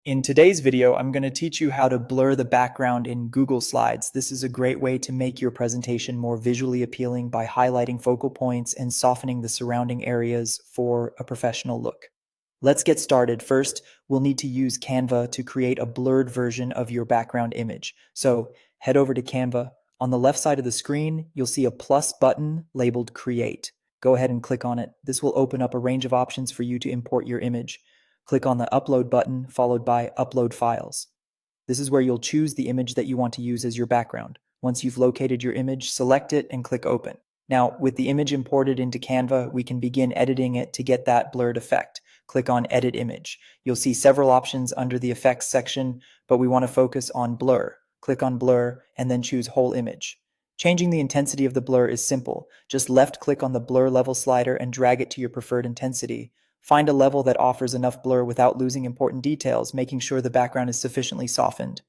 In today's video, I'm going to teach you how to blur the background in Google Slides. This is a great way to make your presentation more visually appealing by highlighting focal points and softening the surrounding areas for a professional look. Let's get started. First, we'll need to use Canva to create a blurred version of your background image. So head over to Canva. On the left side of the screen, you'll see a plus button labeled Create. Go ahead and click on it. This will open up a range of options for you to import your image. Click on the Upload button followed by Upload Files. This is where you'll choose the image that you want to use as your background. Once you've located your image, select it and click Open. Now, with the image imported into Canva, we can begin editing it to get that blurred effect. Click on Edit Image. You'll see several options under the Effects section, but we want to focus on Blur. Click on Blur and then choose Whole Image. Changing the intensity of the blur is simple. Just left-click on the blur level slider and drag it to your preferred intensity. Find a level that offers enough blur without losing important details, making sure the background is sufficiently softened.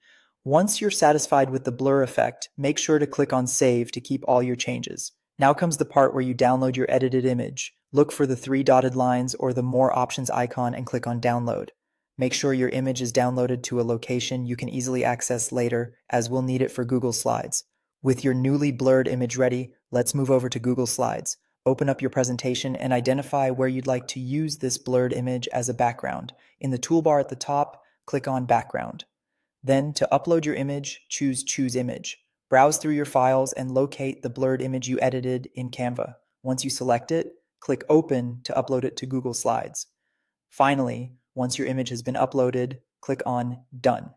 Once you're satisfied with the blur effect, make sure to click on Save to keep all your changes. Now comes the part where you download your edited image. Look for the three dotted lines or the More Options icon and click on Download. Make sure your image is downloaded to a location you can easily access later, as we'll need it for Google Slides. With your newly blurred image ready, let's move over to Google Slides. Open up your presentation and identify where you'd like to use this blurred image as a background. In the toolbar at the top, click on Background. Then, to upload your image, choose Choose Image. Browse through your files and locate the blurred image you edited in Canva. Once you select it, click Open to upload it to Google Slides. Finally, once your image has been uploaded, click on Done.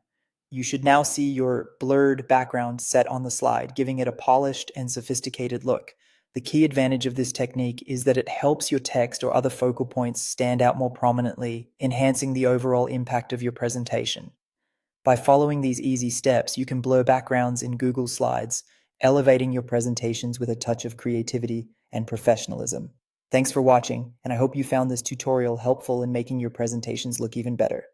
You should now see your blurred background set on the slide, giving it a polished and sophisticated look. The key advantage of this technique is that it helps your text or other focal points stand out more prominently, enhancing the overall impact of your presentation. By following these easy steps, you can blur backgrounds in Google Slides, elevating your presentations with a touch of creativity and professionalism. Thanks for watching, and I hope you found this tutorial helpful in making your presentations look even better.